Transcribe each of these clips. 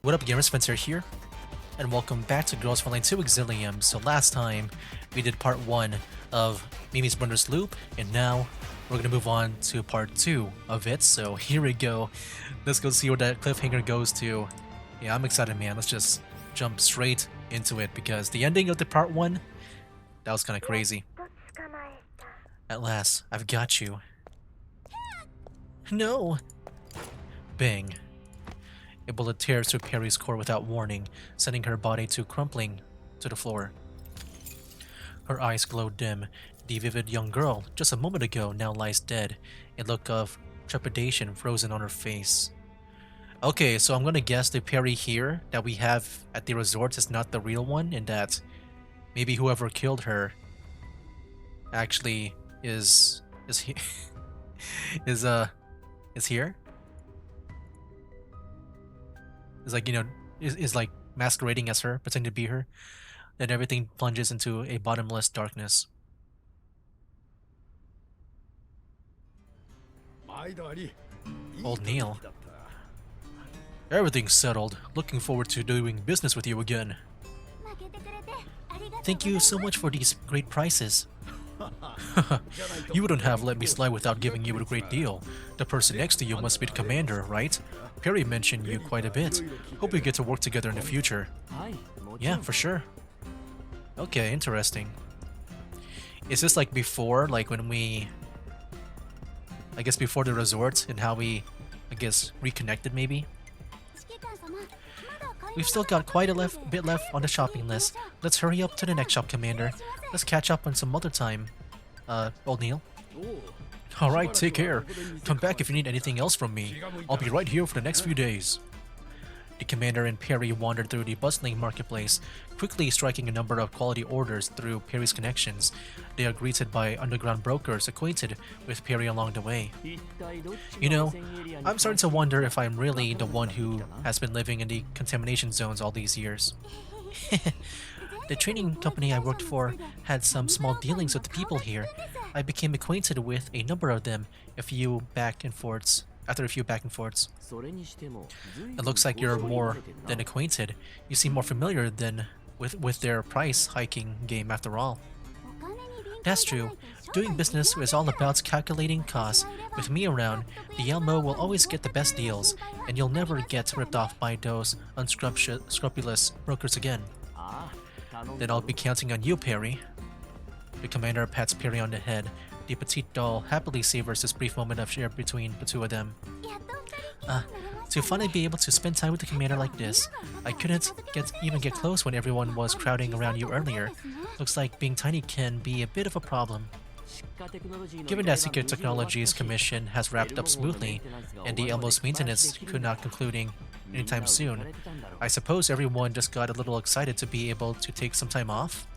What up, gamers? Spencer here, and welcome back to Girls Frontline 2 Exilium. So last time, we did part 1 of Mimi's Brother's Loop, and now we're gonna move on to part 2 of it. So here we go. Let's go see where that cliffhanger goes to. Yeah, I'm excited, man. Let's just jump straight into it, because the ending of the part 1, that was kind of crazy. At last, I've got you. No! Bang. A bullet tears through Perry's core without warning, sending her body to crumpling to the floor. Her eyes glow dim. The vivid young girl, just a moment ago, now lies dead, a look of trepidation frozen on her face. Okay, so I'm gonna guess the Perry here that we have at the resort is not the real one, and that maybe whoever killed her actually is he is here? Is like, is like masquerading as her, pretending to be her. Then everything plunges into a bottomless darkness. Old Neil. Everything's settled. Looking forward to doing business with you again. Thank you so much for these great prices. You wouldn't have let me slide without giving you a great deal. The person next to you must be the commander, right? Perry mentioned you quite a bit. Hope we get to work together in the future. Yeah, for sure. Okay, interesting. Is this like before, like when we... I guess before the resort and how we, I guess, reconnected maybe? We've still got quite a bit left on the shopping list. Let's hurry up to the next shop, Commander. Let's catch up on some other time. Old Neil. Alright, take care. Come back if you need anything else from me. I'll be right here for the next few days. The commander and Perry wandered through the bustling marketplace, quickly striking a number of quality orders through Perry's connections. They are greeted by underground brokers acquainted with Perry along the way. You know, I'm starting to wonder if I'm really the one who has been living in the contamination zones all these years. The training company I worked for had some small dealings with the people here. I became acquainted with a number of them after a few back and forths. It looks like you're more than acquainted. You seem more familiar than with their price hiking game after all. That's true. Doing business is all about calculating costs. With me around, the Elmo will always get the best deals, and you'll never get ripped off by those unscrupulous brokers again. Then I'll be counting on you, Perry. The commander pats Perry on the head. The petite doll happily savors this brief moment of share between the two of them. To finally be able to spend time with the commander like this, I couldn't even get close when everyone was crowding around you earlier. Looks like being tiny can be a bit of a problem. Given that Secret Technologies Commission has wrapped up smoothly, and the Elmo's maintenance could not concluding anytime soon, I suppose everyone just got a little excited to be able to take some time off?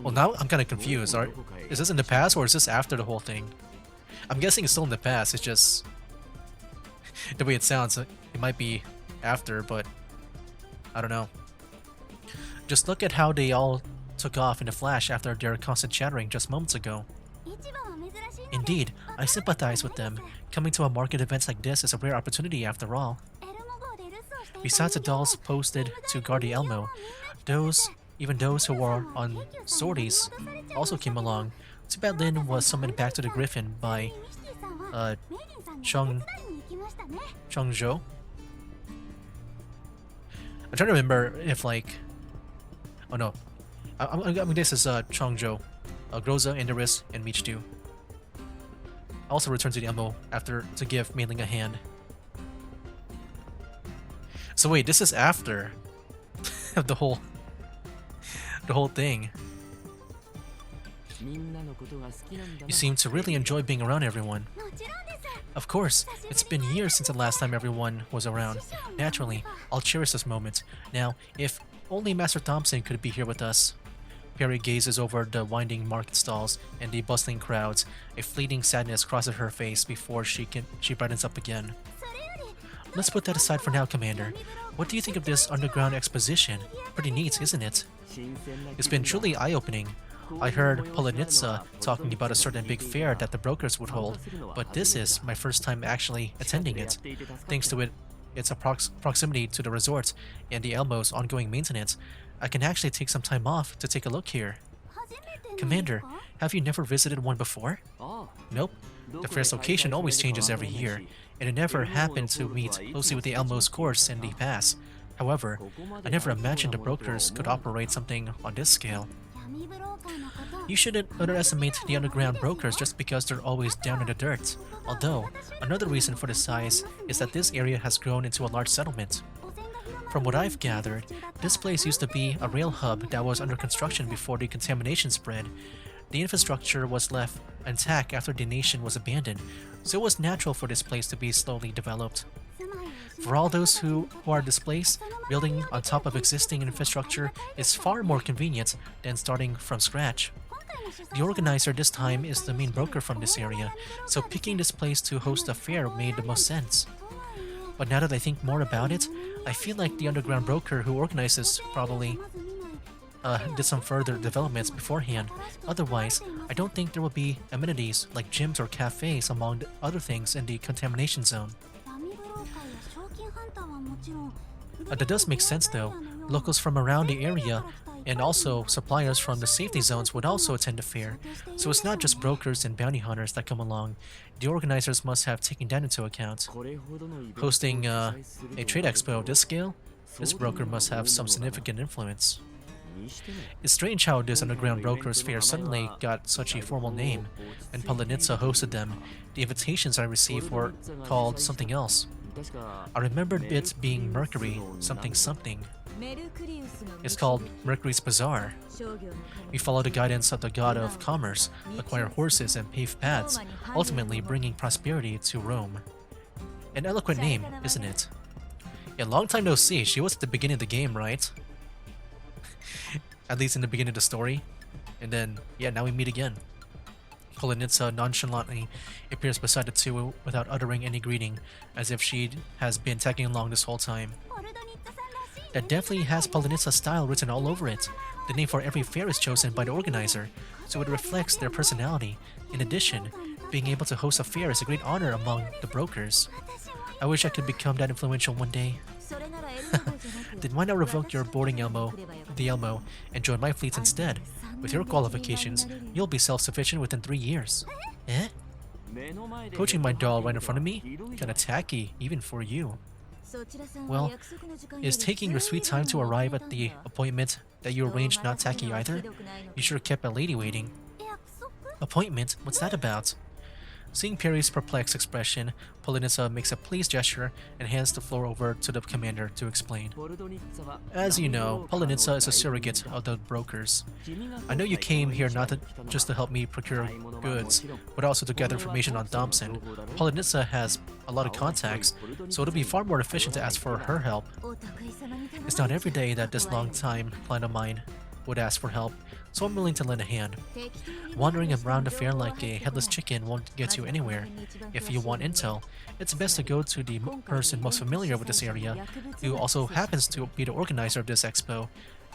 Well, now I'm kind of confused. Is this in the past or is this after the whole thing? I'm guessing it's still in the past, it's just... the way it sounds, it might be after, but... I don't know. Just look at how they all took off in a flash after their constant chattering just moments ago. Indeed, I sympathize with them. Coming to a market event like this is a rare opportunity after all. Besides the dolls posted to guard the Elmo, even those who were on sorties also came along. Too bad Lin was summoned back to the Griffin by Chong Zhou. I'm trying to remember if like... oh no. I mean this is Chong Zhou, Groza, Indorus, and Michdu. I also returned to the Elmo after to give Mei Ling a hand. So wait, this is after the whole thing. You seem to really enjoy being around everyone. Of course, it's been years since the last time everyone was around. Naturally, I'll cherish this moment. Now, if only Master Thompson could be here with us. Perry gazes over the winding market stalls and the bustling crowds. A fleeting sadness crosses her face before she brightens up again. Let's put that aside for now, Commander. What do you think of this underground exposition? Pretty neat, isn't it? It's been truly eye-opening. I heard Polonitsa talking about a certain big fair that the brokers would hold, but this is my first time actually attending it. Thanks to it its proximity to the resort and the Elmo's ongoing maintenance, I can actually take some time off to take a look here. Commander, have you never visited one before? Nope. The fair's location always changes every year, and it never happened to meet closely with the Elmo's course in the past. However, I never imagined the brokers could operate something on this scale. You shouldn't underestimate the underground brokers just because they're always down in the dirt. Although, another reason for the size is that this area has grown into a large settlement. From what I've gathered, this place used to be a rail hub that was under construction before the contamination spread. The infrastructure was left intact after the nation was abandoned, so it was natural for this place to be slowly developed. For all those who are displaced, building on top of existing infrastructure is far more convenient than starting from scratch. The organizer this time is the main broker from this area, so picking this place to host a fair made the most sense. But now that I think more about it, I feel like the underground broker who organizes probably did some further developments beforehand. Otherwise, I don't think there will be amenities like gyms or cafes among the other things in the contamination zone. That does make sense though. Locals from around the area and also suppliers from the safety zones would also attend the fair, so it's not just brokers and bounty hunters that come along. The organizers must have taken that into account. Hosting a trade expo of this scale, this broker must have some significant influence. It's strange how this underground brokers fair suddenly got such a formal name. When Polonitsa hosted them, the invitations I received were called something else. I remembered it being Mercury something something. It's called Mercury's Bazaar. We follow the guidance of the god of commerce, acquire horses and pave paths, ultimately bringing prosperity to Rome. An eloquent name, isn't it? Yeah, long time no see. She was at the beginning of the game, right? At least in the beginning of the story. And then, yeah, now we meet again. Polonitsa nonchalantly appears beside the two without uttering any greeting, as if she has been tagging along this whole time. That definitely has Polonitsa's style written all over it. The name for every fair is chosen by the organizer, so it reflects their personality. In addition, being able to host a fair is a great honor among the brokers. I wish I could become that influential one day. Then why not revoke your boarding the Elmo, and join my fleet instead? With your qualifications, you'll be self-sufficient within 3 years. Eh? Poaching my doll right in front of me? Kinda tacky, even for you. Well, is taking your sweet time to arrive at the appointment that you arranged not tacky either? You sure kept a lady waiting. Appointment? What's that about? Seeing Perry's perplexed expression, Polonitsa makes a pleased gesture and hands the floor over to the commander to explain. As you know, Polonitsa is a surrogate of the brokers. I know you came here just to help me procure goods, but also to gather information on Thompson. Polonitsa has a lot of contacts, so it'll be far more efficient to ask for her help. It's not every day that this long-time client of mine would ask for help, so I'm willing to lend a hand. Wandering around the fair like a headless chicken won't get you anywhere. If you want intel, it's best to go to the person most familiar with this area, who also happens to be the organizer of this expo,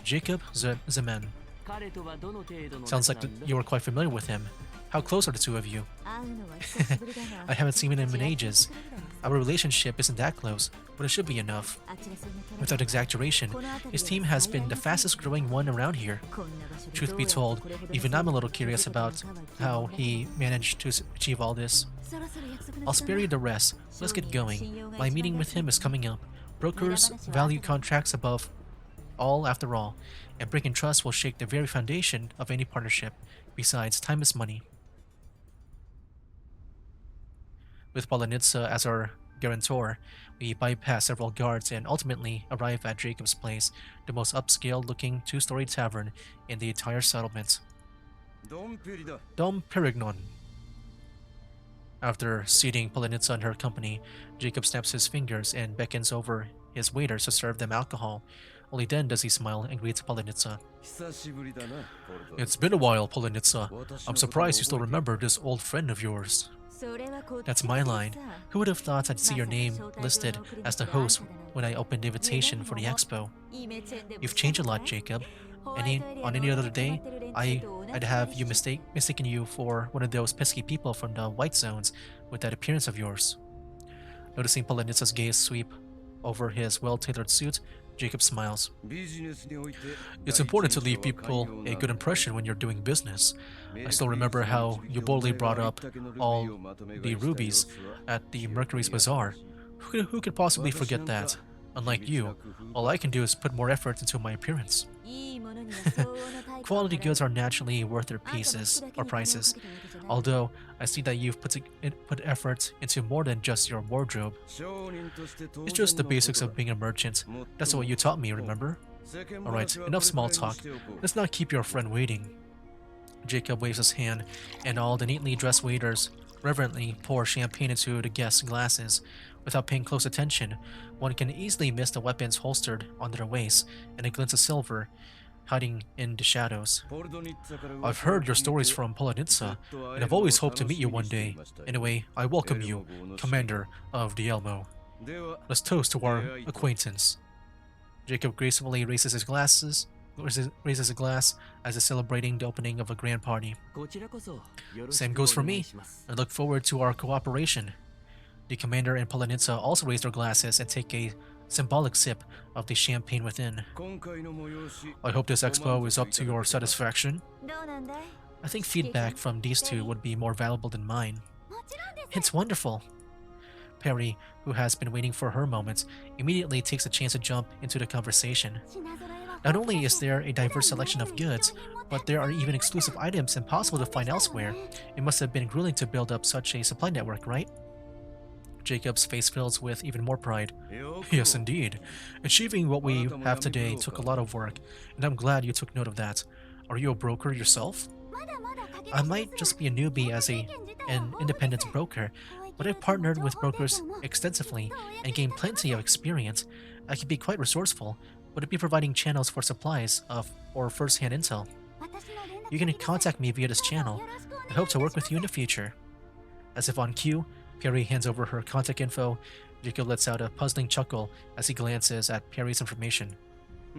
Jacob Zeman. Sounds like you are quite familiar with him. How close are the two of you? I haven't seen him in ages. Our relationship isn't that close, but it should be enough. Without exaggeration, his team has been the fastest growing one around here. Truth be told, even I'm a little curious about how he managed to achieve all this. I'll spare you the rest. Let's get going. My meeting with him is coming up. Brokers value contracts above all after all, and breaking trust will shake the very foundation of any partnership. Besides, time is money. With Polonitsa as our guarantor, we bypass several guards and ultimately arrive at Jacob's place, the most upscale-looking two-story tavern in the entire settlement. Dom Perignon. After seating Polonitsa and her company, Jacob snaps his fingers and beckons over his waiters to serve them alcohol. Only then does he smile and greets Polonitsa. It's been a while, Polonitsa. I'm surprised you still remember this old friend of yours. That's my line. Who would have thought I'd see your name listed as the host when I opened the invitation for the expo? You've changed a lot, Jacob. On any other day, I'd have you mistaken you for one of those pesky people from the white zones with that appearance of yours. Noticing Polonitsa's gaze sweep over his well-tailored suit, Jacob smiles. It's important to leave people a good impression when you're doing business. I still remember how you boldly brought up all the rubies at the Mercury's Bazaar. Who could possibly forget that? Unlike you, all I can do is put more effort into my appearance. Quality goods are naturally worth their pieces or prices, although I see that you've put effort into more than just your wardrobe. It's just the basics of being a merchant. That's what you taught me, remember? Alright, enough small talk. Let's not keep your friend waiting. Jacob waves his hand, and all the neatly dressed waiters reverently pour champagne into the guests' glasses. Without paying close attention, one can easily miss the weapons holstered on their waists and a glint of silver hiding in the shadows. I've heard your stories from Polonitsa, and I've always hoped to meet you one day. Anyway, I welcome you, Commander of the Elmo. Let's toast to our acquaintance. Jacob gracefully raises a glass as if celebrating the opening of a grand party. Same goes for me. I look forward to our cooperation. The commander and Polonitsa also raise their glasses and take a symbolic sip of the champagne within. I hope this expo is up to your satisfaction. I think feedback from these two would be more valuable than mine. It's wonderful. Perry, who has been waiting for her moment, immediately takes a chance to jump into the conversation. Not only is there a diverse selection of goods, but there are even exclusive items impossible to find elsewhere. It must have been grueling to build up such a supply network, right? Jacob's face fills with even more pride. Yes, indeed. Achieving what we have today took a lot of work, and I'm glad you took note of that. Are you a broker yourself? I might just be a newbie as an independent broker, but I've partnered with brokers extensively and gained plenty of experience. I can be quite resourceful. Would it be providing channels for supplies or first-hand intel? You can contact me via this channel. I hope to work with you in the future. As if on cue, Perry hands over her contact info. Jacob lets out a puzzling chuckle as he glances at Perry's information.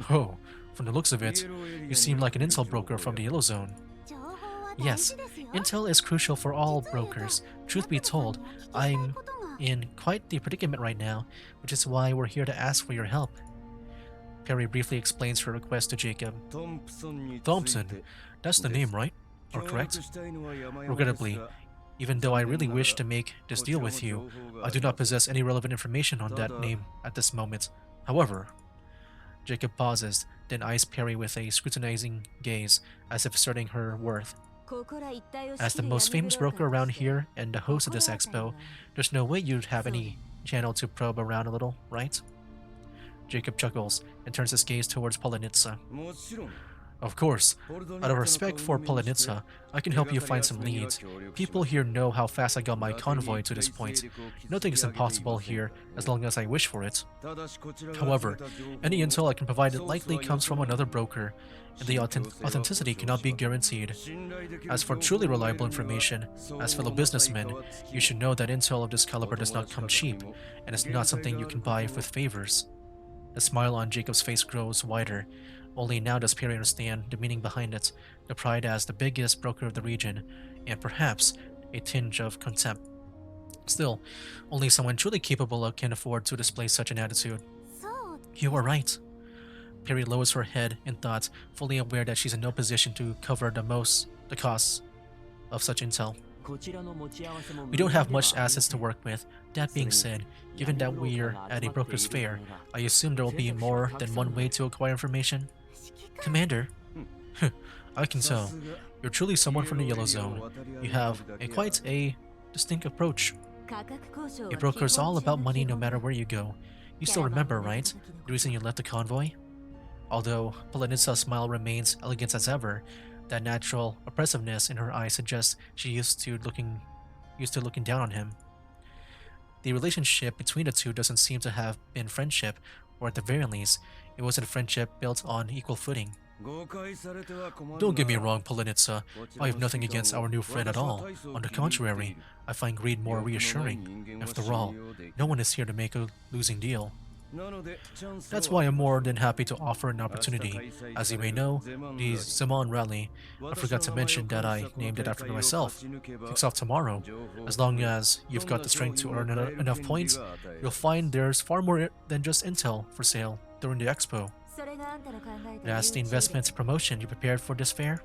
Oh, from the looks of it, you seem like an intel broker from the Yellow Zone. Yes, intel is crucial for all brokers. Truth be told, I'm in quite the predicament right now, which is why we're here to ask for your help. Perry briefly explains her request to Jacob. Thompson, that's the name, right? Or correct? Regrettably, even though I really wish to make this deal with you, I do not possess any relevant information on that name at this moment. However, Jacob pauses, then eyes Perry with a scrutinizing gaze, as if asserting her worth. As the most famous broker around here and the host of this expo, there's no way you'd have any channel to probe around a little, right? Jacob chuckles and turns his gaze towards Polonitsa. Of course, out of respect for Polonitsa, I can help you find some leads. People here know how fast I got my convoy to this point. Nothing is impossible here as long as I wish for it. However, any intel I can provide likely comes from another broker, and the authenticity cannot be guaranteed. As for truly reliable information, as fellow businessmen, you should know that intel of this caliber does not come cheap, and is not something you can buy with favors. The smile on Jacob's face grows wider. Only now does Perry understand the meaning behind it, the pride as the biggest broker of the region, and perhaps a tinge of contempt. Still, only someone truly capable can afford to display such an attitude. You are right. Perry lowers her head in thought, fully aware that she's in no position to cover the costs of such intel. We don't have much assets to work with. That being said, given that we're at a broker's fair, I assume there will be more than one way to acquire information? Commander? I can tell. You're truly someone from the Yellow Zone. You have quite a distinct approach. A broker's all about money no matter where you go. You still remember, right? The reason you left the convoy? Although Polonitsa's smile remains elegant as ever, that natural oppressiveness in her eyes suggests she used to looking down on him. The relationship between the two doesn't seem to have been friendship, or at the very least, it wasn't a friendship built on equal footing. Don't get me wrong, Polonitsa. I have nothing against our new friend at all. On the contrary, I find greed more reassuring. After all, no one is here to make a losing deal. That's why I'm more than happy to offer an opportunity. As you may know, the Zeman rally, I forgot to mention that I named it after myself, kicks off tomorrow. As long as you've got the strength to earn enough points, you'll find there's far more than just intel for sale during the expo. That's the investment promotion you prepared for this fair?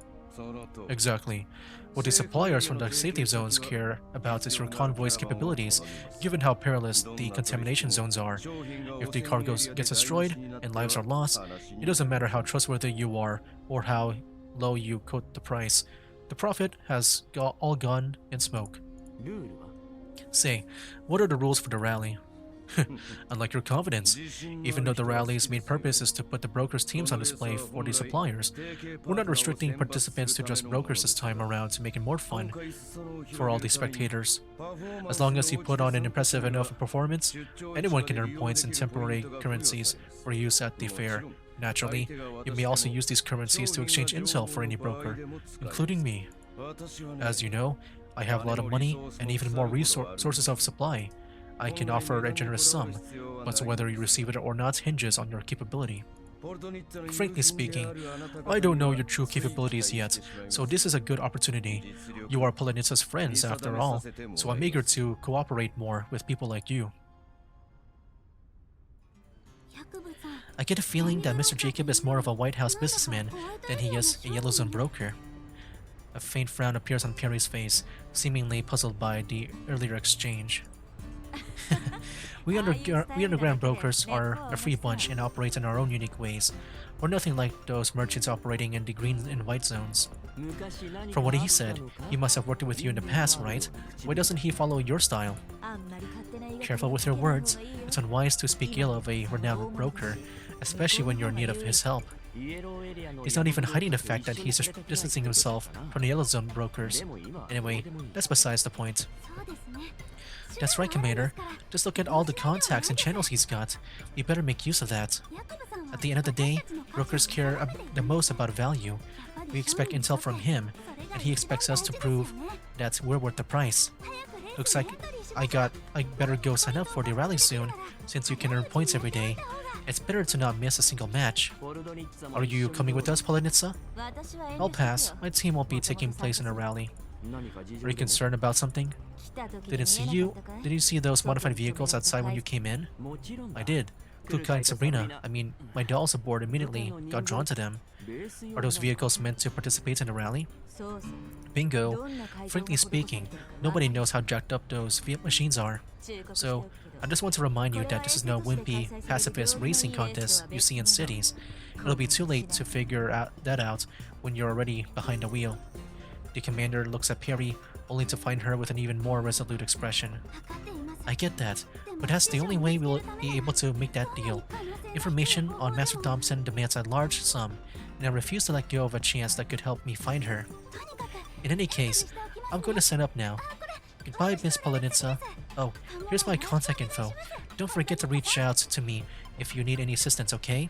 Exactly. What the suppliers from the safety zones care about is your convoy's capabilities, given how perilous the contamination zones are. If the cargo gets destroyed and lives are lost, it doesn't matter how trustworthy you are or how low you quote the price. The profit has all gone in smoke. Say, what are the rules for the rally? Unlike your confidence, even though the rally's main purpose is to put the brokers' teams on display for the suppliers, we're not restricting participants to just brokers this time around to make it more fun for all the spectators. As long as you put on an impressive enough performance, anyone can earn points in temporary currencies for use at the fair. Naturally, you may also use these currencies to exchange intel for any broker, including me. As you know, I have a lot of money and even more sources of supply. I can offer a generous sum, but whether you receive it or not hinges on your capability. Frankly speaking, I don't know your true capabilities yet, so this is a good opportunity. You are Polonitsa's friends after all, so I'm eager to cooperate more with people like you. I get a feeling that Mr. Jacob is more of a White House businessman than he is a Yellow Zone broker. A faint frown appears on Perry's face, seemingly puzzled by the earlier exchange. We underground brokers are a free bunch and operate in our own unique ways. We're nothing like those merchants operating in the green and white zones. From what he said, he must have worked with you in the past, right? Why doesn't he follow your style? Careful with your words. It's unwise to speak ill of a renowned broker, especially when you're in need of his help. He's not even hiding the fact that he's distancing himself from the Yellow Zone brokers. Anyway, that's besides the point. That's right, Commander. Just look at all the contacts and channels he's got. We better make use of that. At the end of the day, brokers care the most about value. We expect intel from him, and he expects us to prove that we're worth the price. Looks like I better go sign up for the rally soon, since you can earn points every day. It's better to not miss a single match. Are you coming with us, Polonitsa? I'll pass. My team won't be taking place in a rally. Are you concerned about something? Did you see those modified vehicles outside when you came in? I did. Kukai and Sabrina, my dolls aboard immediately got drawn to them. Are those vehicles meant to participate in the rally? Bingo. Frankly speaking, nobody knows how jacked up those machines are. So, I just want to remind you that this is no wimpy, pacifist racing contest you see in cities. It'll be too late to figure that out when you're already behind the wheel. The commander looks at Perry, only to find her with an even more resolute expression. I get that, but that's the only way we'll be able to make that deal. Information on Master Thompson demands a large sum, and I refuse to let go of a chance that could help me find her. In any case, I'm going to sign up now. Goodbye, Miss Polonitsa. Oh, here's my contact info. Don't forget to reach out to me if you need any assistance, okay?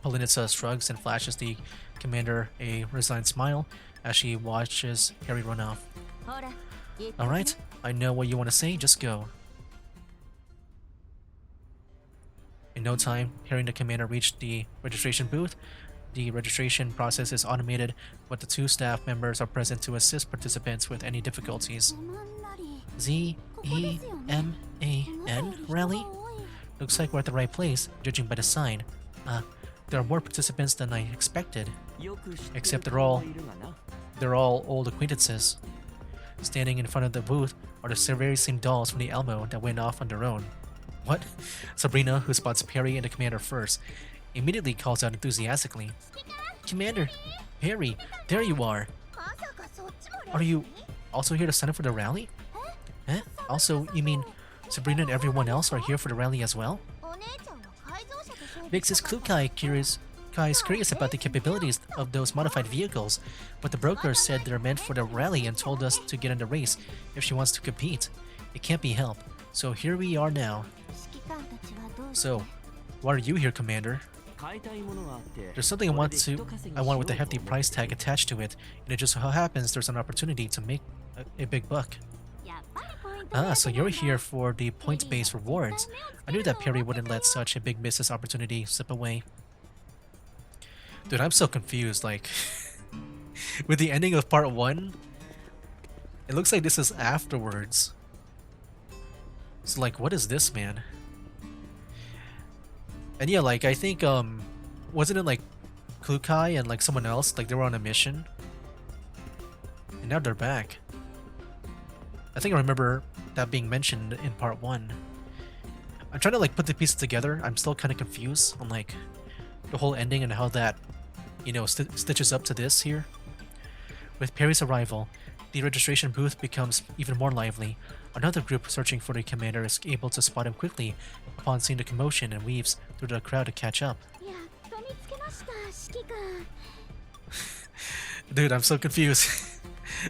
Polonitsa shrugs and flashes the commander a resigned smile as she watches Harry run off. Alright, I know what you want to say, just go. In no time, Harry and the commander reached the registration booth. The registration process is automated, but the two staff members are present to assist participants with any difficulties. Zeman rally? Looks like we're at the right place, judging by the sign. There are more participants than I expected. Except they're all old acquaintances. Standing in front of the booth are the very same dolls from the Elmo that went off on their own. What? Sabrina, who spots Perry and the commander first, immediately calls out enthusiastically. Commander! Perry! There you are! Are you also here to sign up for the rally? Eh? Also, you mean Sabrina and everyone else are here for the rally as well? Makes his Kai is curious about the capabilities of those modified vehicles, but the broker said they're meant for the rally and told us to get in the race if she wants to compete. It can't be helped, so here we are now. So, why are you here, Commander? There's something I want with a hefty price tag attached to it, and it just so happens there's an opportunity to make a big buck. Ah, so you're here for the points-based rewards. I knew that Perry wouldn't let such a big business opportunity slip away. Dude, I'm so confused, like... with the ending of part 1, it looks like this is afterwards. So like, what is this, man? And yeah, like, I think, wasn't it like Klukai and like someone else, like they were on a mission? And now they're back. I think I remember that being mentioned in part 1. I'm trying to like put the pieces together. I'm still kind of confused on like the whole ending and how that, you know, stitches up to this here. With Perry's arrival, the registration booth becomes even more lively. Another group searching for the commander is able to spot him quickly upon seeing the commotion and weaves through the crowd to catch up. Dude, I'm so confused.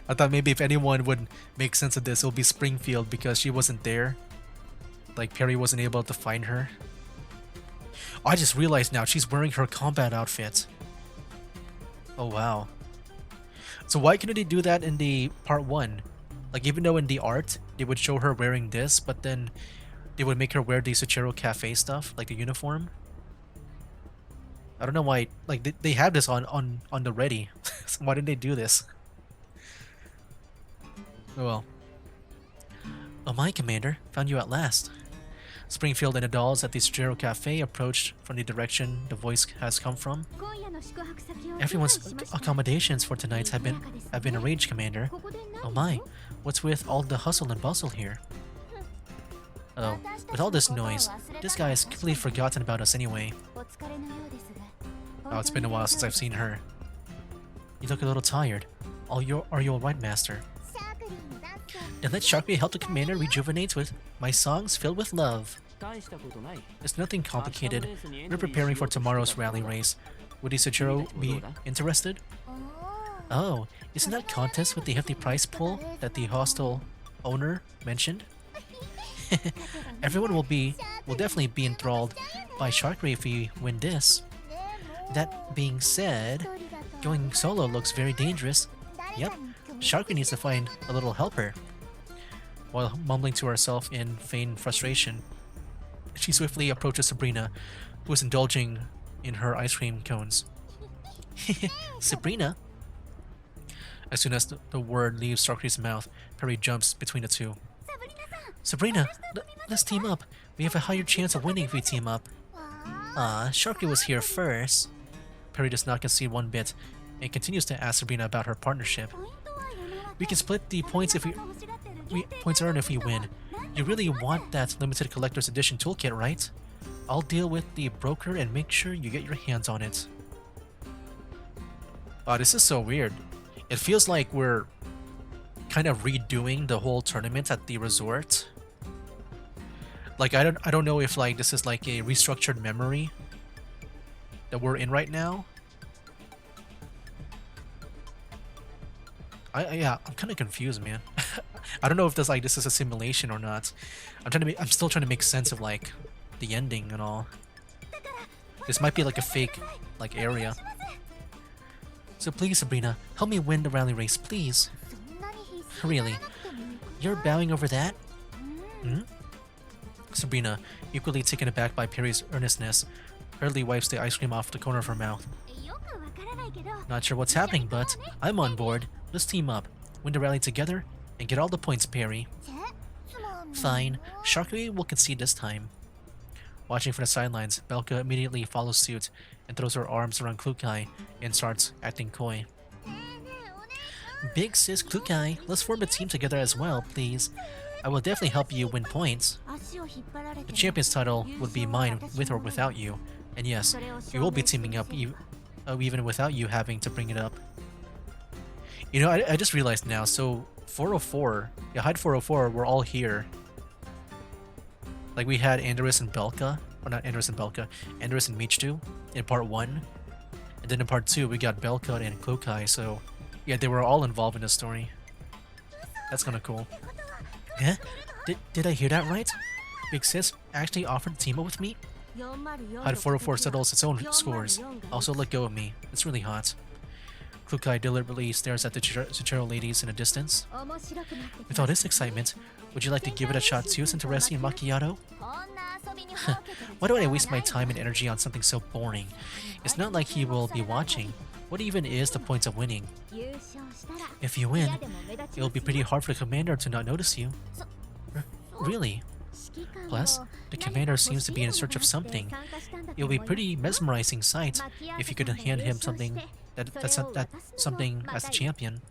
I thought maybe if anyone would make sense of this, it would be Springfield because she wasn't there. Like, Perry wasn't able to find her. Oh, I just realized now, she's wearing her combat outfit. Oh, wow. So why couldn't they do that in the part 1? Like, even though in the art, they would show her wearing this, but then they would make her wear the Suchiro Cafe stuff, like the uniform. I don't know why, like, they have this on the ready. So why didn't they do this? Oh well. Oh my, Commander, found you at last. Springfield and the dolls at the Suchiro Cafe approached from the direction the voice has come from. Everyone's accommodations for tonight have been arranged, Commander. Oh my, what's with all the hustle and bustle here? Oh, with all this noise, this guy has completely forgotten about us anyway. Oh, it's been a while since I've seen her. You look a little tired. Are you alright, Master? Then let Sharkbait help the Commander rejuvenate with my songs filled with love. It's nothing complicated. We're preparing for tomorrow's rally race. Would Isachiro be interested? Oh, isn't that contest with the hefty prize pool that the hostel owner mentioned? Everyone will definitely be enthralled by Sharkbait if we win this. That being said, going solo looks very dangerous. Yep, Sharkbait needs to find a little helper. While mumbling to herself in feigned frustration, she swiftly approaches Sabrina, who is indulging in her ice cream cones. Sabrina? As soon as the word leaves Sharky's mouth, Perry jumps between the two. Sabrina, let's team up. We have a higher chance of winning if we team up. Sharky was here first. Perry does not concede one bit and continues to ask Sabrina about her partnership. We can split the points if points earned if we win. You really want that limited collector's edition toolkit, right? I'll deal with the broker and make sure you get your hands on it. Oh, this is so weird. It feels like we're kind of redoing the whole tournament at the resort. Like, I don't know if like this is like a restructured memory that we're in right now. Yeah, I'm kind of confused, man. I don't know if this is a simulation or not. I'm still trying to make sense of like the ending and all. This might be like a fake like area. So please, Sabrina, help me win the rally race, please. Really? You're bowing over that? Hmm? Sabrina, equally taken aback by Perry's earnestness, hurriedly wipes the ice cream off the corner of her mouth. Not sure what's happening, but I'm on board. Let's team up, win the rally together, and get all the points, Perry. Fine. Sharky will concede this time. Watching from the sidelines, Belka immediately follows suit and throws her arms around Klukai and starts acting coy. Big sis Klukai, let's form a team together as well, please. I will definitely help you win points. The champion's title would be mine with or without you. And yes, we will be teaming up even without you having to bring it up. You know, I just realized now, so 404, yeah, Hide 404, we're all here. Like, we had Andrus and Belka, or not Andrus and Belka, Andrus and Michtu in part 1. And then in part 2, we got Belka and Klukai, so yeah, they were all involved in the story. That's kinda cool. Huh? Did I hear that right? Big Sis actually offered to team up with me? Hide 404 settles its own scores. Also let go of me. It's really hot. Kukai deliberately stares at the Chichiro ladies in a distance. With all this excitement, would you like to give it a shot too, since interested in macchiato? Why do I waste my time and energy on something so boring? It's not like he will be watching. What even is the point of winning? If you win, it will be pretty hard for the commander to not notice you. Really? Plus, the commander seems to be in search of something. It will be a pretty mesmerizing sight if you could hand him something something as a champion.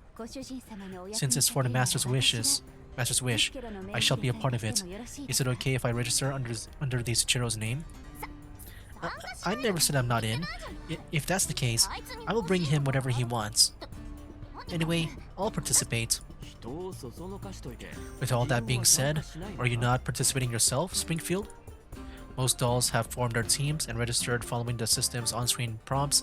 Since it's for the Master's wish, I shall be a part of it. Is it okay if I register under the Ichiro's name? I never said I'm not in. If that's the case, I will bring him whatever he wants. Anyway, I'll participate. With all that being said, are you not participating yourself, Springfield? Most dolls have formed their teams and registered following the system's on-screen prompts.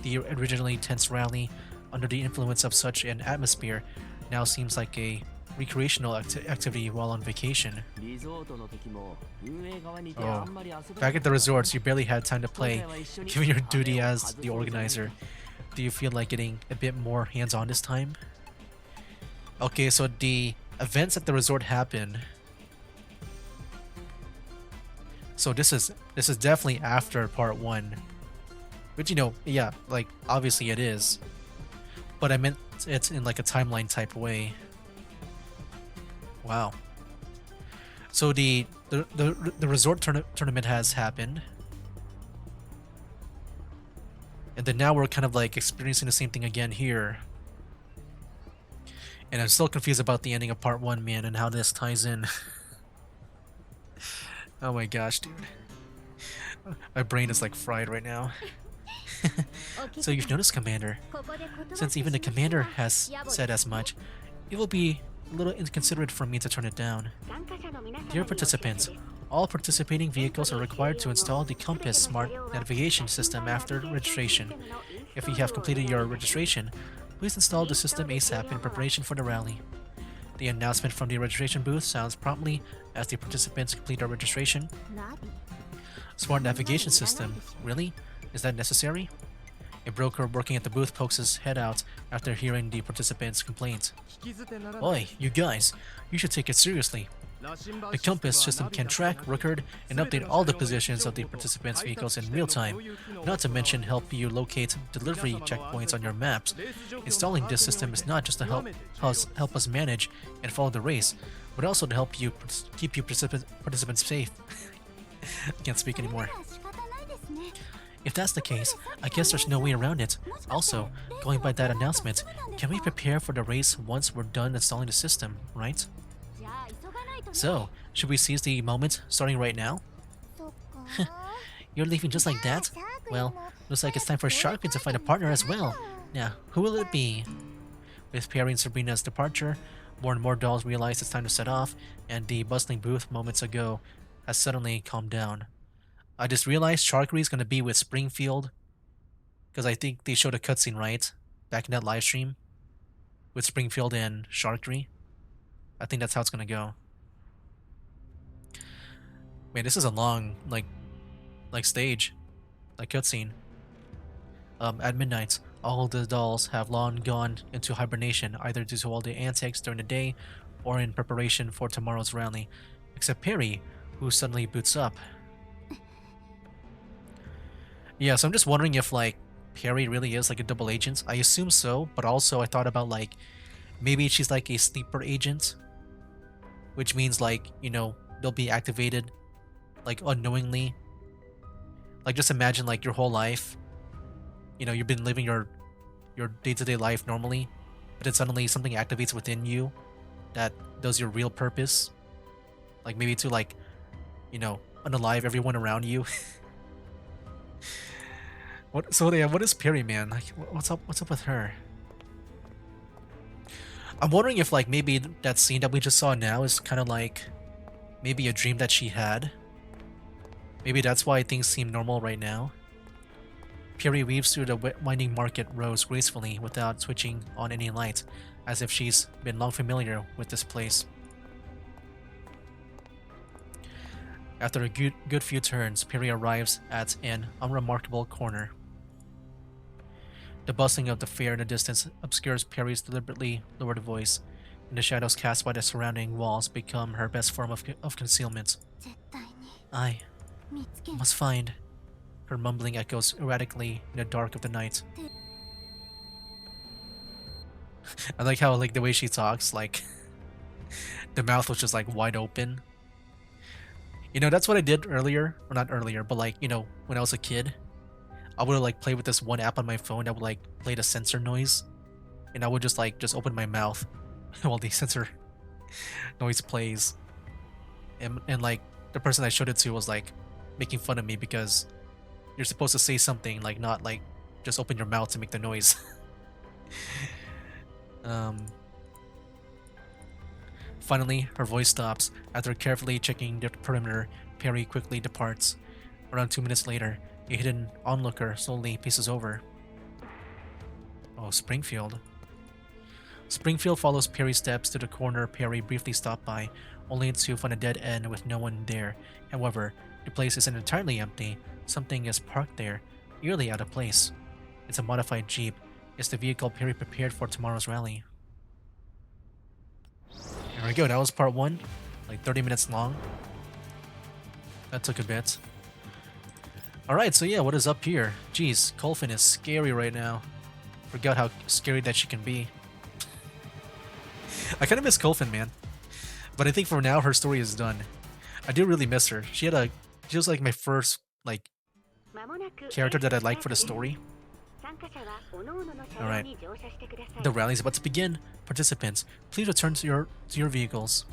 The originally tense rally, under the influence of such an atmosphere, now seems like a recreational activity while on vacation. Oh, back at the resorts, you barely had time to play, given your duty as the organizer. Do you feel like getting a bit more hands-on this time? Okay, so the events at the resort happen. So this is definitely after part 1. Which, you know, yeah, like obviously it is. But I meant it's in like a timeline type way. Wow. So the resort tournament has happened. And then now we're kind of like experiencing the same thing again here. And I'm still confused about the ending of part 1, man, and how this ties in. Oh my gosh, dude. My brain is like fried right now. So you've noticed, Commander. Since even the Commander has said as much, it will be a little inconsiderate for me to turn it down. Dear participants, all participating vehicles are required to install the Compass Smart Navigation System after registration. If you have completed your registration, please install the system ASAP in preparation for the rally. The announcement from the registration booth sounds promptly as the participants complete their registration. Smart navigation system? Really? Is that necessary? A broker working at the booth pokes his head out after hearing the participants' complaint. Oi, you guys, you should take it seriously. The Compass system can track, record, and update all the positions of the participants' vehicles in real time, not to mention help you locate delivery checkpoints on your maps. Installing this system is not just to help us manage and follow the race, but also to help you keep you participants safe. I can't speak anymore. If that's the case, I guess there's no way around it. Also, going by that announcement, can we prepare for the race once we're done installing the system, right? So, should we seize the moment, starting right now? You're leaving just like that? Well, looks like it's time for Sharpie to find a partner as well. Now, who will it be? With Perry and Sabrina's departure, more and more dolls realize it's time to set off, and the bustling booth moments ago has suddenly calmed down. I just realized Sharkery's gonna be with Springfield, because I think they showed a cutscene, right? Back in that live stream with Springfield and Sharkery. I think that's how it's gonna go. Man, this is a long, like stage, like cutscene. At midnight, all the dolls have long gone into hibernation, either due to all the antics during the day, or in preparation for tomorrow's rally, except Perry, who suddenly boots up. Yeah, so I'm just wondering if, like, Perry really is, like, a double agent. I assume so, but also I thought about, like, maybe she's, like, a sleeper agent. Which means, like, you know, they'll be activated, like, unknowingly. Like, just imagine, like, your whole life. You know, you've been living your day-to-day life normally, but then suddenly something activates within you that does your real purpose. Like, maybe to, like, you know, unalive everyone around you. What is Perry, man? Like, what's up with her? I'm wondering if, like, maybe that scene that we just saw now is kind of like maybe a dream that she had. Maybe that's why things seem normal right now. Perry weaves through the winding market rows gracefully without switching on any light, as if she's been long familiar with this place. After a good few turns, Perry arrives at an unremarkable corner. The bustling of the fair in the distance obscures Perry's deliberately lowered voice, and the shadows cast by the surrounding walls become her best form of concealment. I must find. Her mumbling echoes erratically in the dark of the night. I like how the way she talks, like the mouth was just like wide open. You know, that's what I did earlier, or not earlier, but like, you know, when I was a kid, I would like play with this one app on my phone that would like play the sensor noise, and I would just open my mouth while the sensor noise plays, and like the person I showed it to was like making fun of me because you're supposed to say something, like not like just open your mouth to make the noise. Finally, her voice stops. After carefully checking the perimeter, Perry quickly departs. Around 2 minutes later, a hidden onlooker slowly paces over. Oh, Springfield. Springfield follows Perry's steps to the corner Perry briefly stopped by, only to find a dead end with no one there. However, the place isn't entirely empty. Something is parked there, eerily out of place. It's a modified Jeep. It's the vehicle Perry prepared for tomorrow's rally. There we go, that was part 1. Like 30 minutes long. That took a bit. Alright, so yeah, what is up here? Jeez, Colfin is scary right now. Forgot how scary that she can be. I kind of miss Colfin, man. But I think for now, her story is done. I do really miss her. She was like my first, like, character that I liked for the story. Alright. The rally is about to begin. Participants, please return to your vehicles.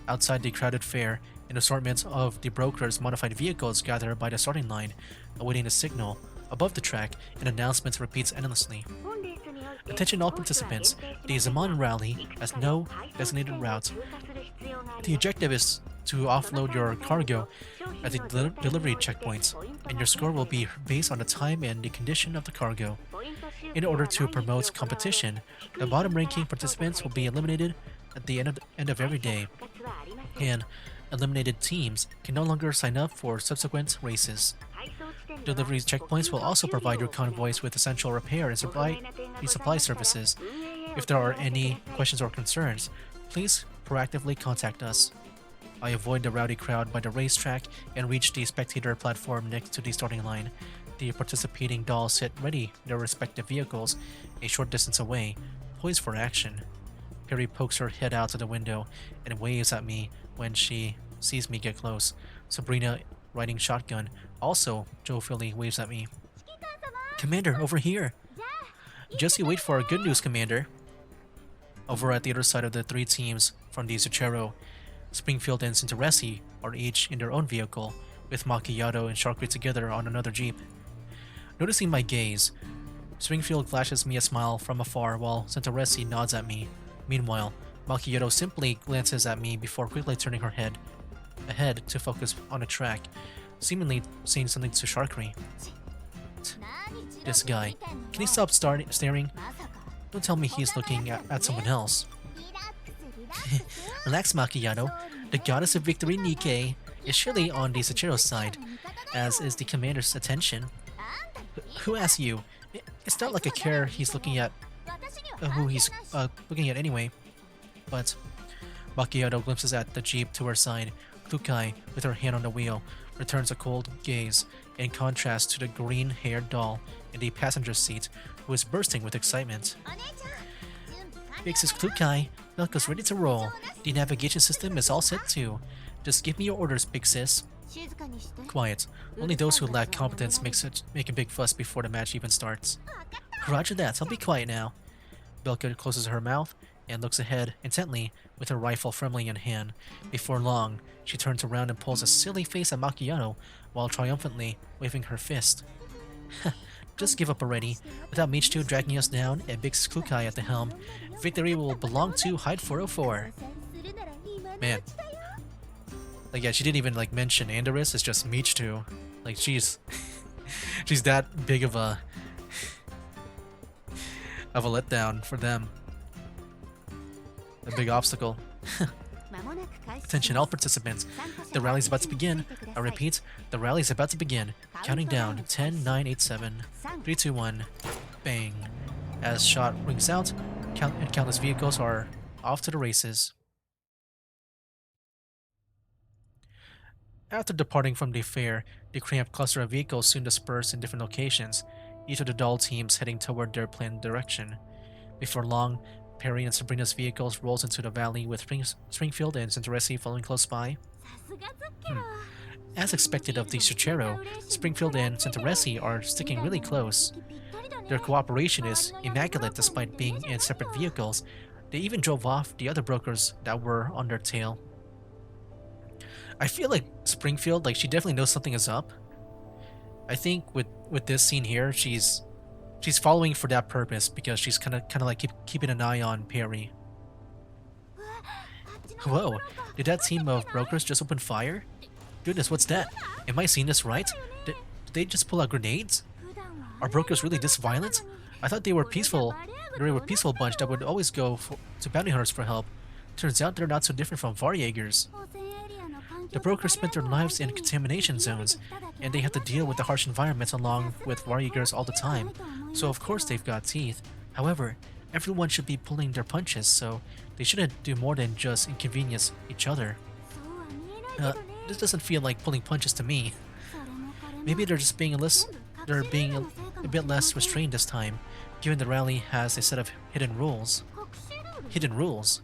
Outside the crowded fair, an assortment of the broker's modified vehicles gather by the starting line, awaiting a signal. Above the track, an announcement repeats endlessly. Attention all participants, the Zeman rally has no designated route. The objective is to offload your cargo at the delivery checkpoints, and your score will be based on the time and the condition of the cargo. In order to promote competition, the bottom-ranking participants will be eliminated at the end of every day, and eliminated teams can no longer sign up for subsequent races. Delivery checkpoints will also provide your convoys with essential repair and supply services. If there are any questions or concerns, please proactively contact us. I avoid the rowdy crowd by the racetrack and reach the spectator platform next to the starting line. The participating dolls sit ready in their respective vehicles, a short distance away, poised for action. Perry pokes her head out of the window and waves at me when she sees me get close. Sabrina, riding shotgun, also jovially waves at me. Commander, over here! Just you wait for our good news, Commander. Over at the other side of the 3 teams from the Zuchero, Springfield and Cinturesi are each in their own vehicle, with Macchiato and Sharkray together on another jeep. Noticing my gaze, Springfield flashes me a smile from afar while Cinturesi nods at me. Meanwhile, Macchiato simply glances at me before quickly turning her head ahead to focus on a track, seemingly saying something to Sharkray. This guy, can he stop staring? Don't tell me he's looking at someone else. Relax, Macchiato. The goddess of victory, Nikkei, is surely on the Zuchero's side, as is the commander's attention. Who asked you? It's not like I care he's looking at who he's looking at anyway. But Macchiato glimpses at the jeep to her side. Kukai, with her hand on the wheel, returns a cold gaze, in contrast to the green-haired doll in the passenger seat, who is bursting with excitement. Big Sis Kukai, milk is ready to roll. The navigation system is all set too. Just give me your orders, Big Sis. Quiet. Only those who lack competence make a big fuss before the match even starts. Roger that, I'll be quiet now. Belka closes her mouth and looks ahead intently with her rifle firmly in hand. Before long, she turns around and pulls a silly face at Macchiato while triumphantly waving her fist. Just give up already. Without Michitu dragging us down and Big Kukai at the helm, victory will belong to Hyde 404. Man. Like, yeah, she didn't even like mention Andorus, it's just Michitu. Like, she's that big of a letdown for them. A big obstacle. Attention all participants. The rally's about to begin. I repeat, the rally's about to begin. Counting down. 10, 9, 8, 7, 3, 2, 1. Bang! As shot rings out, and countless vehicles are off to the races. After departing from the fair, the cramped cluster of vehicles soon disperse in different locations, each of the doll teams heading toward their planned direction. Before long, Perry and Sabrina's vehicles rolls into the valley with Springfield and Centeresi following close by. As expected of the Cichero, Springfield and Centeresi are sticking really close. Their cooperation is immaculate despite being in separate vehicles. They even drove off the other brokers that were on their tail. I feel like Springfield, like she definitely knows something is up. I think with this scene here, she's following for that purpose because she's kind of like keeping an eye on Perry. Whoa, did that team of brokers just open fire? Goodness, what's that? Am I seeing this right? Did they just pull out grenades? Are brokers really this violent? I thought they were peaceful. They were a peaceful bunch that would always go to bounty hunters for help. Turns out they're not so different from Varjägers. The brokers spent their lives in contamination zones, and they have to deal with the harsh environment along with Varjägers all the time, so of course they've got teeth. However, everyone should be pulling their punches, so they shouldn't do more than just inconvenience each other. This doesn't feel like pulling punches to me. Maybe they're just being a bit less restrained this time, given the rally has a set of hidden rules. Hidden rules?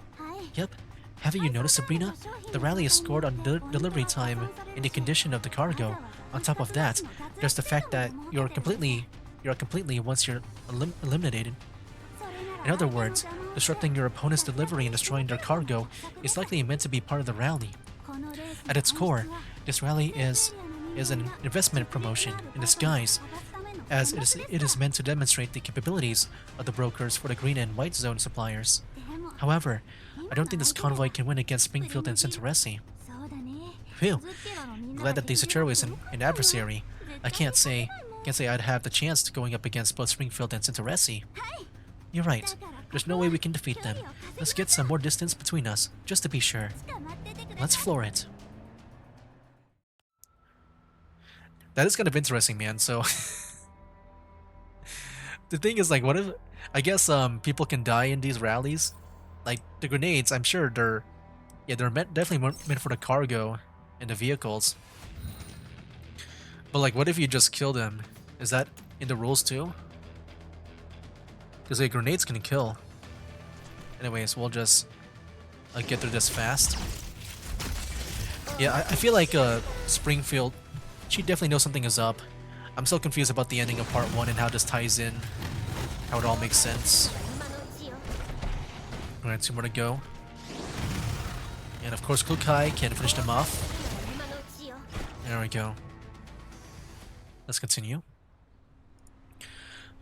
Yep. Haven't you noticed, Sabrina? The rally is scored on delivery time and the condition of the cargo. On top of that, there's the fact that you're completely once you're eliminated. In other words, disrupting your opponent's delivery and destroying their cargo is likely meant to be part of the rally. At its core, this rally is an investment promotion in disguise, as it is meant to demonstrate the capabilities of the brokers for the green and white zone suppliers. However, I don't think this convoy can win against Springfield and Centeresi. Phew, glad that the Cichero is an adversary. I can't say I'd have the chance to going up against both Springfield and Centeresi. You're right. There's no way we can defeat them. Let's get some more distance between us, just to be sure. Let's floor it. That is kind of interesting, man. So the thing is, like, what if I guess people can die in these rallies? Like the grenades, I'm sure they're definitely meant for the cargo and the vehicles. But like, what if you just kill them? Is that in the rules too? Because the grenades can kill. Anyways, we'll just get through this fast. Yeah, I feel like Springfield, she definitely knows something is up. I'm so confused about the ending of part 1 and how this ties in, how it all makes sense. Alright, 2 more to go. And of course Kukai can finish them off. There we go. Let's continue.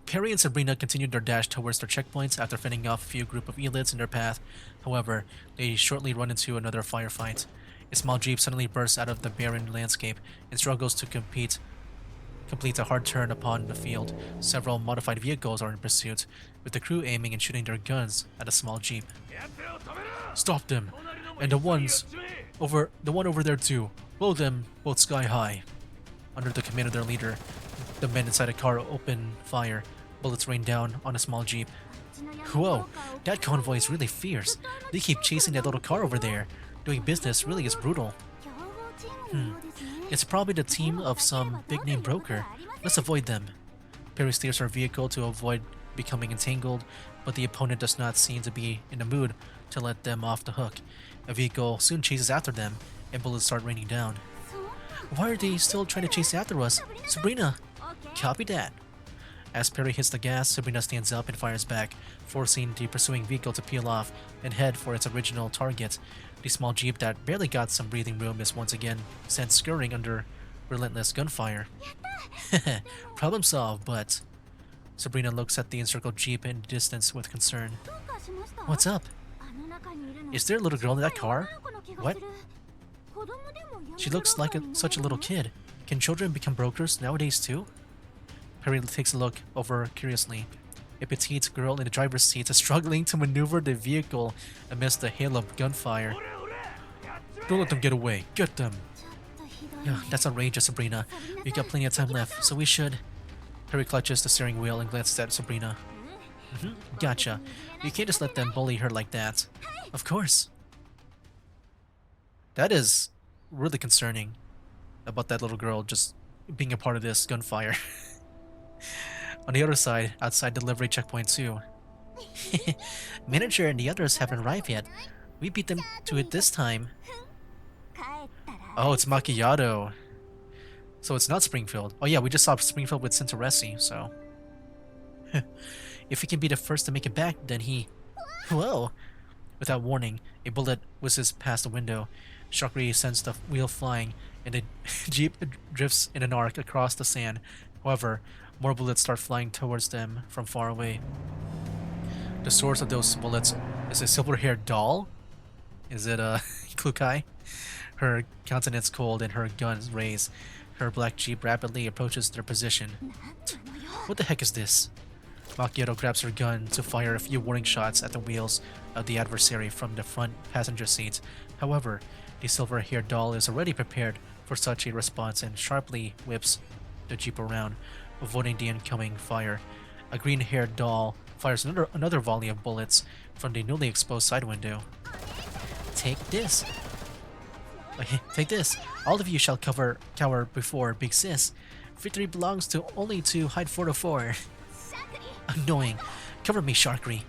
Perry and Sabrina continued their dash towards their checkpoints after fending off a few group of elites in their path. However, they shortly run into another firefight. A small jeep suddenly bursts out of the barren landscape and struggles to complete a hard turn upon the field. Several modified vehicles are in pursuit, with the crew aiming and shooting their guns at a small jeep. Stop them! And the one over there too. Blow them both sky high. Under the command of their leader, the men inside a car open fire. Bullets rain down on a small jeep. Whoa, that convoy is really fierce. They keep chasing that little car over there. Doing business really is brutal. It's probably the team of some big-name broker. Let's avoid them. Perry steers her vehicle to avoid becoming entangled, but the opponent does not seem to be in the mood to let them off the hook. A vehicle soon chases after them, and bullets start raining down. Why are they still trying to chase after us? Sabrina! Copy that. As Perry hits the gas, Sabrina stands up and fires back, forcing the pursuing vehicle to peel off and head for its original target. The small jeep that barely got some breathing room is once again sent scurrying under relentless gunfire. Problem solved, but... Sabrina looks at the encircled jeep in the distance with concern. What's up? Is there a little girl in that car? What? She looks like such a little kid. Can children become brokers nowadays too? Perry takes a look over curiously. A petite girl in the driver's seat is struggling to maneuver the vehicle amidst the hail of gunfire. Don't let them get away. Get them. Yeah, that's outrageous, Sabrina. We've got plenty of time left, so we should... Perry clutches the steering wheel and glances at Sabrina. Gotcha. You can't just let them bully her like that. Of course. That is really concerning about that little girl just being a part of this gunfire. On the other side, outside delivery checkpoint 2. Manager and the others haven't arrived yet. We beat them to it this time. Oh, it's Macchiato. So it's not Springfield. Oh yeah, we just saw Springfield with Cinturesi, so... If he can be the first to make it back, then he... Whoa! Without warning, a bullet whizzes past the window. Shockery sends the wheel flying, and the jeep drifts in an arc across the sand. However, more bullets start flying towards them from far away. The source of those bullets is a silver-haired doll? Is it, Klukai? Her countenance cold and her guns raised. Her black jeep rapidly approaches their position. What the heck is this? Macchiato grabs her gun to fire a few warning shots at the wheels of the adversary from the front passenger seat. However, the silver-haired doll is already prepared for such a response and sharply whips the jeep around, avoiding the incoming fire. A green-haired doll fires another volley of bullets from the newly exposed side window. Take this! Take this! All of you shall cower before Big Sis. Victory belongs only to Hide 404. Annoying. Cover me, Sharkry.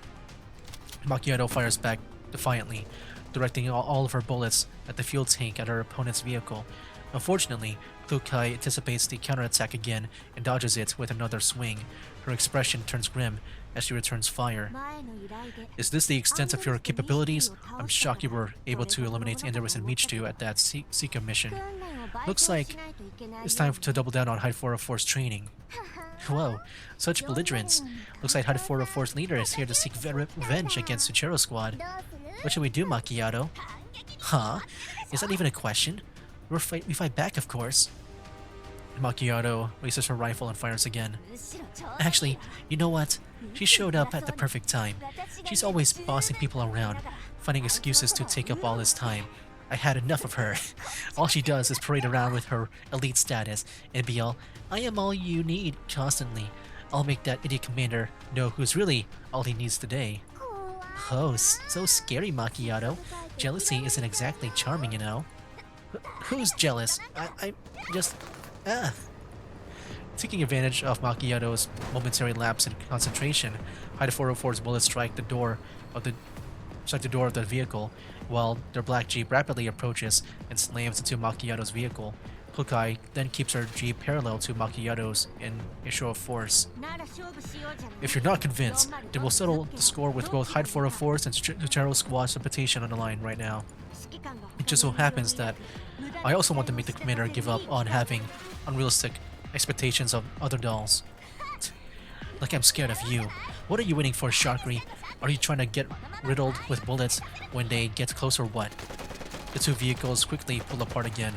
Macchiato fires back defiantly, directing all of her bullets at the fuel tank at her opponent's vehicle. Unfortunately, Klukai anticipates the counterattack again and dodges it with another swing. Her expression turns grim as she returns fire. Is this the extent of your capabilities? I'm shocked you were able to eliminate Enderis and Michitu at that Sika mission. Looks like it's time to double down on Hide 404's training. Whoa, such belligerence. Looks like Hide 404's leader is here to seek revenge against Suchero Squad. What should we do, Macchiato? Huh? Is that even a question? We fight back, of course. Macchiato raises her rifle and fires again. Actually, you know what? She showed up at the perfect time. She's always bossing people around, finding excuses to take up all his time. I had enough of her. All she does is parade around with her elite status and be all, I am all you need, constantly. I'll make that idiot commander know who's really all he needs today. Oh, so scary, Macchiato. Jealousy isn't exactly charming, you know. Who's jealous? I'm just... Taking advantage of Macchiato's momentary lapse in concentration, Hide 404's bullets strike the door of the vehicle, while their black jeep rapidly approaches and slams into Macchiato's vehicle. Klukai then keeps her jeep parallel to Macchiato's in a show of force. If you're not convinced, then we'll settle the score with both Hide 404's and Suchero Squad's reputation on the line right now. It just so happens that I also want to make the commander give up on having unrealistic expectations of other dolls. Like I'm scared of you. What are you waiting for, Sharkry? Are you trying to get riddled with bullets when they get close or what? The two vehicles quickly pull apart again,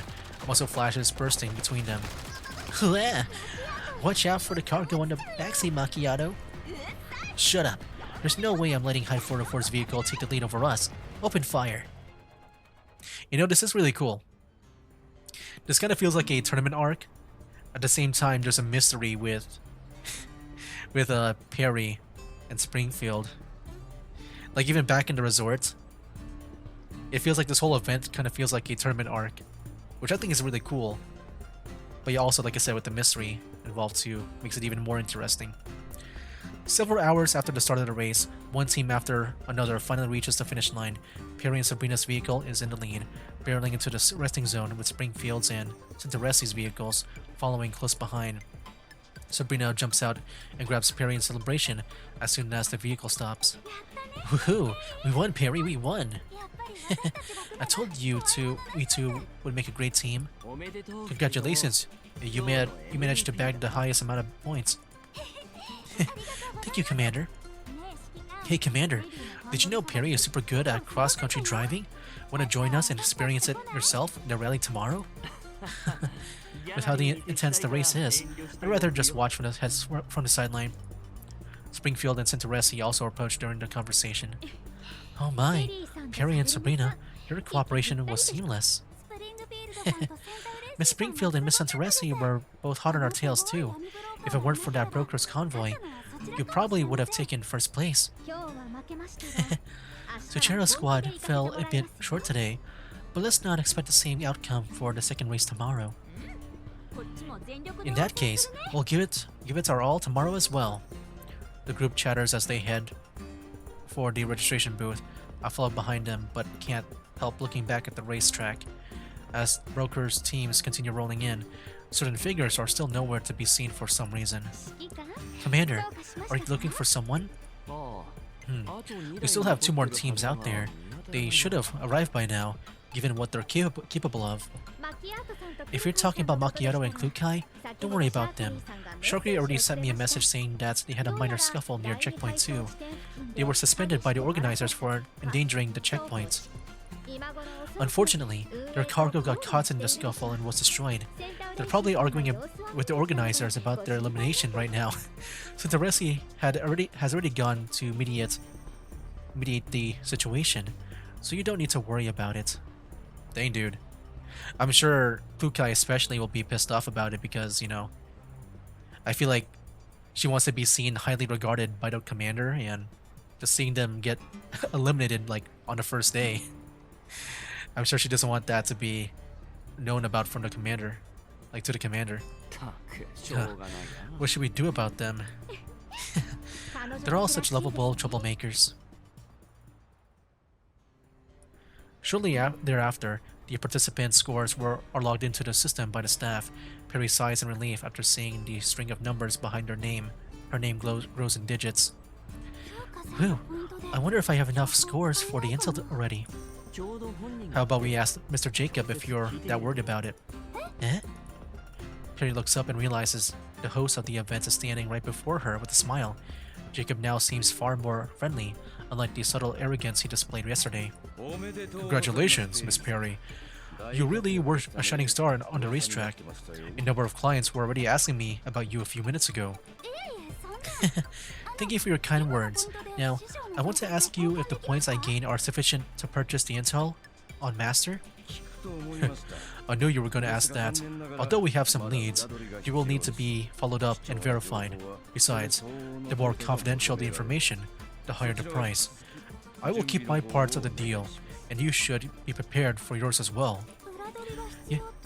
muzzle flashes bursting between them. Watch out for the cargo on the backseat, Macchiato. Shut up. There's no way I'm letting Hide 404's vehicle take the lead over us. Open fire. You know, this is really cool. This kind of feels like a tournament arc. At the same time, there's a mystery with Perry and Springfield. Like even back in the resort, it feels like this whole event kind of feels like a tournament arc, which I think is really cool. But yeah, also like I said, with the mystery involved too, makes it even more interesting. Several hours after the start of the race, one team after another finally reaches the finish line. Perry and Sabrina's vehicle is in the lead, barreling into the resting zone with Springfield's and Cinturesi's vehicles following close behind. Sabrina jumps out and grabs Perry in celebration as soon as the vehicle stops. Woohoo! We won, Perry, we won! I told you we two would make a great team. Congratulations, you managed to bag the highest amount of points. Thank you, Commander. Hey, Commander, did you know Perry is super good at cross-country driving? Want to join us and experience it yourself in the rally tomorrow? With how intense the race is, I'd rather just watch from the sideline. Springfield and Cinturesi also approached during the conversation. Oh my, Perry and Sabrina, your cooperation was seamless. Miss Springfield and Miss Santoresi were both hot on our tails too. If it weren't for that broker's convoy, you probably would have taken first place. Suchero's squad fell a bit short today, but let's not expect the same outcome for the second race tomorrow. In that case, we'll give it our all tomorrow as well. The group chatters as they head for the registration booth. I follow behind them, but can't help looking back at the racetrack. As brokers' teams continue rolling in, certain figures are still nowhere to be seen for some reason. Commander, are you looking for someone? We still have 2 more teams out there. They should have arrived by now, given what they're capable of. If you're talking about Macchiato and Klukai, don't worry about them. Sharky already sent me a message saying that they had a minor scuffle near Checkpoint 2. They were suspended by the organizers for endangering the checkpoint. Unfortunately, their cargo got caught in the scuffle and was destroyed. They're probably arguing with the organizers about their elimination right now. Santoresi has already gone to mediate the situation, so you don't need to worry about it. Dang, dude. I'm sure Klukai especially will be pissed off about it because, you know, I feel like she wants to be seen highly regarded by the commander, and just seeing them get eliminated like on the first day, I'm sure she doesn't want that to be known about from the commander, like to the commander. What should we do about them? They're all such lovable troublemakers. Shortly thereafter, the participant scores are logged into the system by the staff. Perry sighs in relief after seeing the string of numbers behind her name. Her name grows in digits. Whew, I wonder if I have enough scores for the intel already. How about we ask Mr. Jacob if you're that worried about it? Eh? Perry looks up and realizes the host of the event is standing right before her with a smile. Jacob now seems far more friendly, unlike the subtle arrogance he displayed yesterday. Congratulations, Miss Perry. You really were a shining star on the racetrack. A number of clients were already asking me about you a few minutes ago. Thank you for your kind words. Now, I want to ask you if the points I gain are sufficient to purchase the intel on Master? I knew you were going to ask that. Although we have some leads, you will need to be followed up and verified. Besides, the more confidential the information, the higher the price. I will keep my part of the deal, and you should be prepared for yours as well.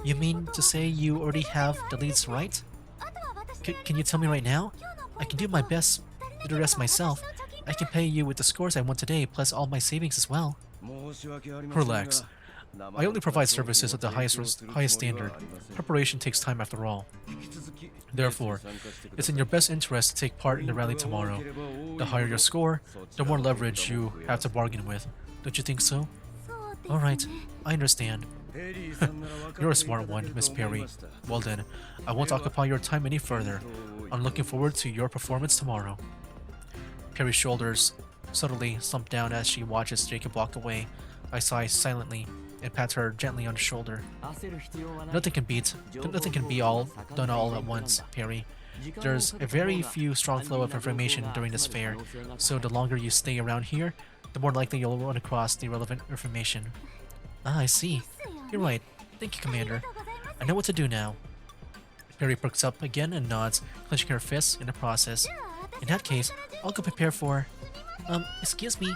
You mean to say you already have the leads right? Can you tell me right now? I can do my best to do the rest myself. I can pay you with the scores I won today, plus all my savings as well. Relax. I only provide services at the highest standard. Preparation takes time after all. Therefore, it's in your best interest to take part in the rally tomorrow. The higher your score, the more leverage you have to bargain with. Don't you think so? Alright, I understand. You're a smart one, Miss Perry. Well then, I won't occupy your time any further. I'm looking forward to your performance tomorrow. Perry's shoulders subtly slump down as she watches Jacob walk away. I sigh silently and pat her gently on the shoulder. Nothing can be all done all at once, Perry. There's a very few strong flow of information during this fair, so the longer you stay around here, the more likely you'll run across the relevant information. Ah, I see. You're right. Thank you, Commander. I know what to do now. Perry perks up again and nods, clenching her fists in the process. In that case, I'll go prepare for... excuse me.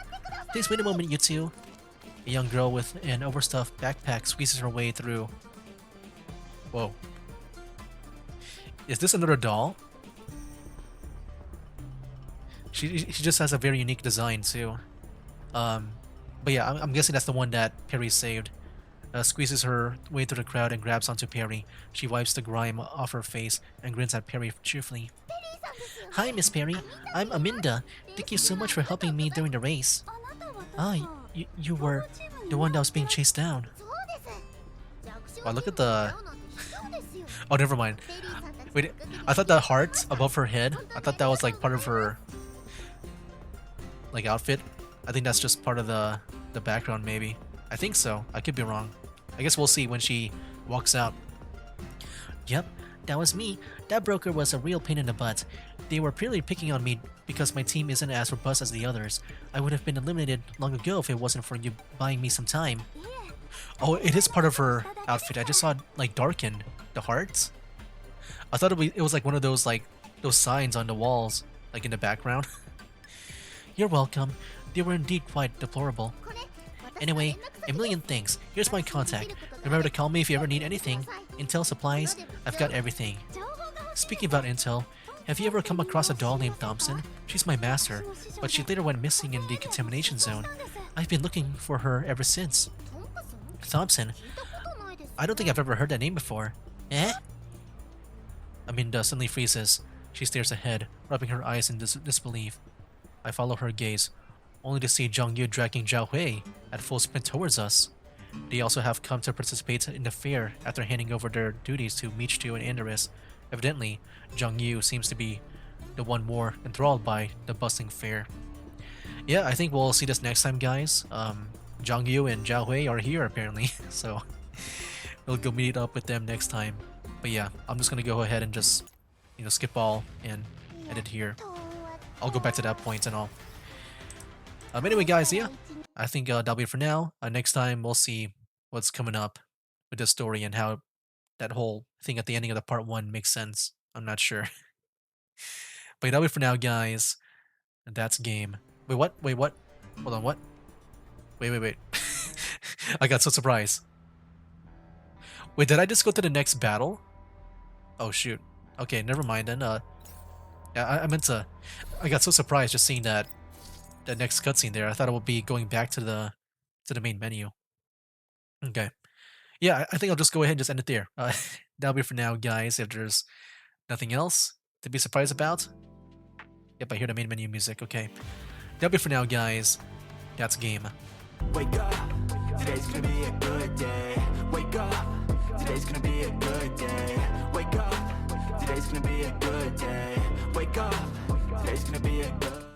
Please wait a moment, you two. A young girl with an overstuffed backpack squeezes her way through. Whoa. Is this another doll? She just has a very unique design too. But yeah, I'm guessing that's the one that Perry saved. Squeezes her way through the crowd and grabs onto Perry. She wipes the grime off her face and grins at Perry cheerfully. Hi, Miss Perry. I'm Aminda. Thank you so much for helping me during the race. Ah, you were the one that was being chased down. Wow, look at the... Oh, never mind. Wait, I thought that heart above her head, I thought that was like part of her like outfit. I think that's just part of the background maybe. I think so. I could be wrong. I guess we'll see when she walks out. Yep, that was me. That broker was a real pain in the butt. They were purely picking on me because my team isn't as robust as the others. I would have been eliminated long ago if it wasn't for you buying me some time. Oh, it is part of her outfit. I just saw it like darken the hearts. I thought it was like one of those those signs on the walls, like in the background. You're welcome. They were indeed quite deplorable. Anyway, a million thanks. Here's my contact. Remember to call me if you ever need anything. Intel supplies, I've got everything. Speaking about Intel, have you ever come across a doll named Thompson? She's my master, but she later went missing in the contamination zone. I've been looking for her ever since. Thompson? I don't think I've ever heard that name before. Eh? Aminda suddenly freezes. She stares ahead, rubbing her eyes in disbelief. I follow her gaze, only to see Zhang dragging Zhao Hui at full sprint towards us. They also have come to participate in the fair after handing over their duties to Michitu and Andorus. Evidently, Zhang seems to be the one more enthralled by the bustling fair. Yeah, I think we'll see this next time, guys. Zhang and Zhao Hui are here apparently, so we'll go meet up with them next time. But yeah, I'm just gonna go ahead and just, skip all and end it here. I'll go back to that point and all. Anyway, guys, yeah, I think that'll be it for now. Next time, we'll see what's coming up with the story and how that whole thing at the ending of the part 1 makes sense. I'm not sure. But that'll be it for now, guys. And that's game. Wait, what? Wait, what? Hold on, what? Wait. I got so surprised. Wait, did I just go to the next battle? Oh, shoot. Okay, never mind then. Yeah, I meant to... I got so surprised just seeing that next cutscene there. I thought it would be going back to the main menu. Okay. Yeah, I think I'll just go ahead and just end it there. That'll be for now, guys. If there's nothing else to be surprised about. Yep, I hear the main menu music. Okay. That'll be for now, guys. That's game. Wake up, today's gonna be a good day. Wake up, today's gonna be a good day. Wake up, today's gonna be a good day. Wake up, today's gonna be a good